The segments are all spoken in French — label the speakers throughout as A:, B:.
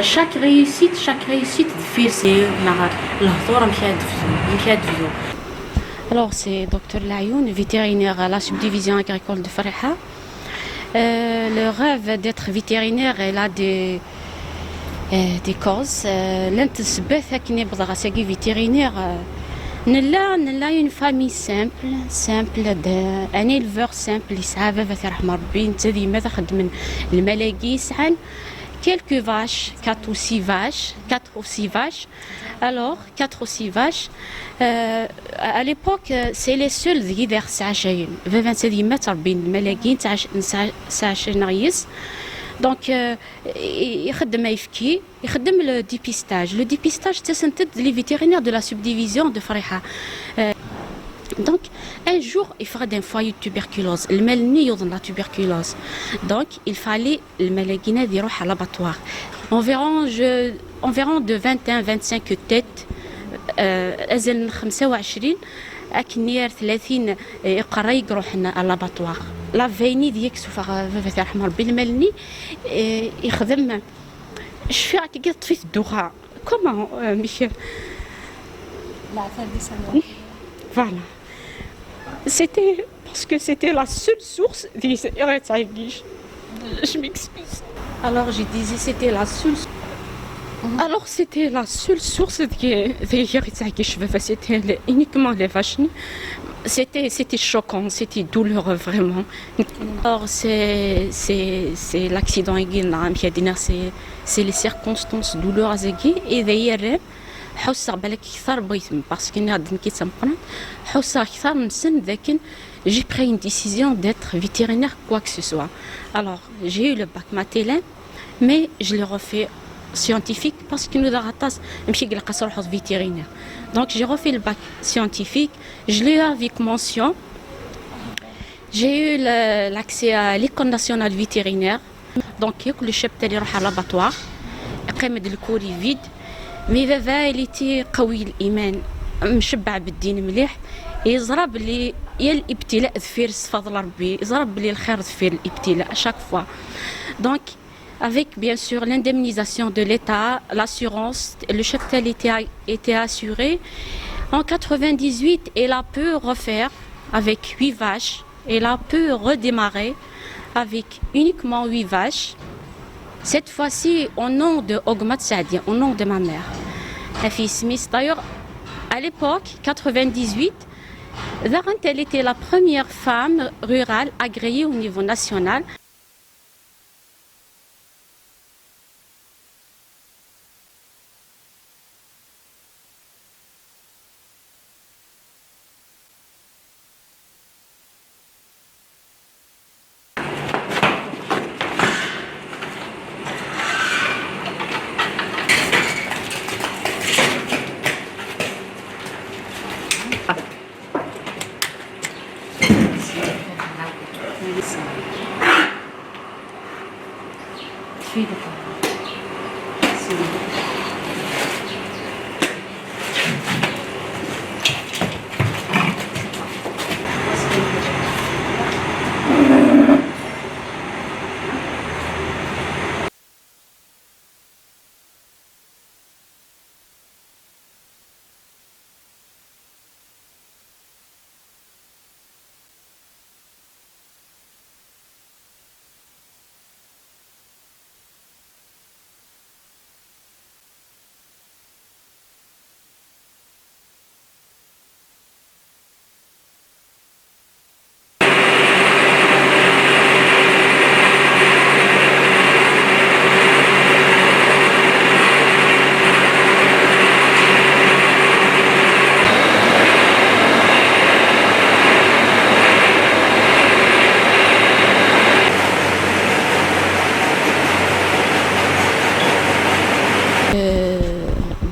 A: chaque réussite دفير سي الهضور مشات فيو. Alors c'est docteur Layoun, vétérinaire à la subdivision agricole de Fariha. Le rêve d'être vétérinaire, elle a des causes. L'intensibeth كني بضغط ساقي vétérinaire. نلا une famille simple un éleveur simple يسعى بابا رحمة ربي انت ديما تخدم الملاقي يسعى quelques vaches, 4 ou 6 vaches. Alors, 4 ou 6 vaches. À l'époque, c'est les seuls qui versent عشاين. ففان سيدي ما تربين الملاقين تاع نغيس. Donc, يخدم يفكي يخدم le dépistage. Le dépistage تسنتد les vétérinaires de la subdivision de Fariha. Donc, un jour, il fallait un foyer de tuberculose. Le malni يوضن la tuberculose. Donc, il fallait le malagina يروح à l'abattoir. Environ de 21-25 têtes. أزل 25 أكنير 30 يقرا يروحنا à l'abattoir. لا فيني ديك سوف فات رحمه ربي المالني يخدم شفيع كي طفيت الدخان. كومون ميشيل
B: العفاف دي سنة.
A: Voilà. C'était parce que c'était la seule source des je m'excuse. Alors je disais c'était la seule. Alors c'était la seule source des c'était uniquement les vaches. C'était choquant, c'était douloureux vraiment. Alors c'est l'accident c'est les circonstances douloureuses et d'ailleurs حوسة بالك كثر بغيتم باسكو أنا غادي كي تنقرا حوسة كثر من سن لكن j'ai pris une décision d'être vétérinaire quoi que ce soit. Alors j'ai eu le bac matélin mais je l'ai refait scientifique parce que nous d'arratas نمشي نلقى صروح vétérinaire. Donc j'ai refait le bac scientifique, je l'ai eu avec mention. J'ai eu l'accès à l'école nationale vétérinaire. Donc le chef تاعي يروح على l'abattoir يقيم الكوري فيد. مي بابا اللي قوي الايمان مشبع بالدين مليح يزرب لي يا الابتلاء ذفير فضل ربي يزرب لي الخير ذفير الابتلاء chaque fois. Donc avec bien sûr l'indemnisation de l'État, l'assurance, le cheptel était assuré. En 98, elle a pu refaire avec 8 vaches. Elle a pu redémarrer avec uniquement 8 vaches. Cette fois-ci, au nom de Ogmat Saadi, au nom de ma mère. Hafiz Smith, d'ailleurs, à l'époque, 98, elle était la première femme rurale agréée au niveau national.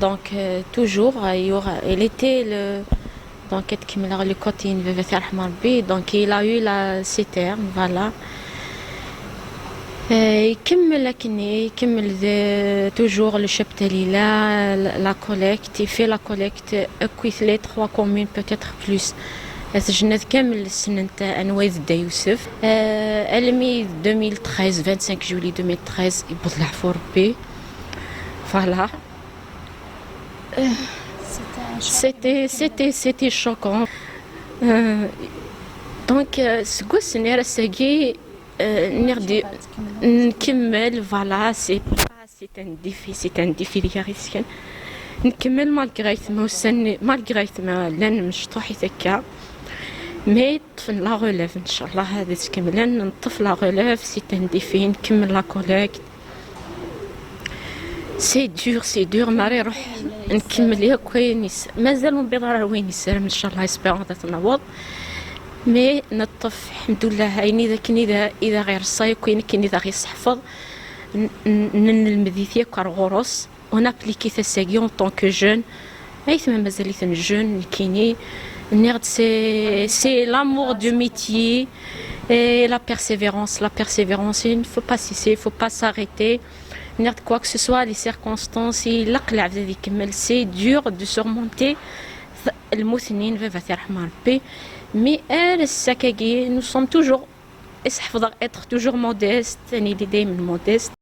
A: Donc toujours il était donc le côté donc il a eu la citerne, voilà. يكمل toujours le cheptel la collecte, il fait la collecte avec les 3 communes peut-être plus. سجنات كامل السنة نتاع أنواز دا يوسف. ألمي 2013 25 جولي 2013 يبوظ العفو ربي. فوالا. C'était choquant. Donc سكوس نير ساقي نردي نكمل فوالا سي ان ديفي اللي غيسكن نكمل مالغري ما لان مشطوحي هكا مي طفل لا غوليف ان شاء الله هذا تكمل نطف لا غوليف سي ان ديفي نكمل لا كوليكت سي دور ماري روح نكمل يا كويس مازال من بضرر وين يسلم ان شاء الله اسبيرون تنوض مي نطف الحمد لله عيني اذا غير الصايب كاين اذا غير يحفظ المذيثيه كارغوروس اون ابليكي ثساكي اون طون كو جون عيث ما مازاليت جون كيني نيرد سي لامور دو ميتيي et la persévérance il ne faut pas cesser il faut pas s'arrêter نيرد quoi que ce soit les circonstances القلع هذا يكمل سي دور دو سورمونتي المثنين في رحمه ربي مي السكاكي nous sommes toujours être toujours modeste يعني دايما modeste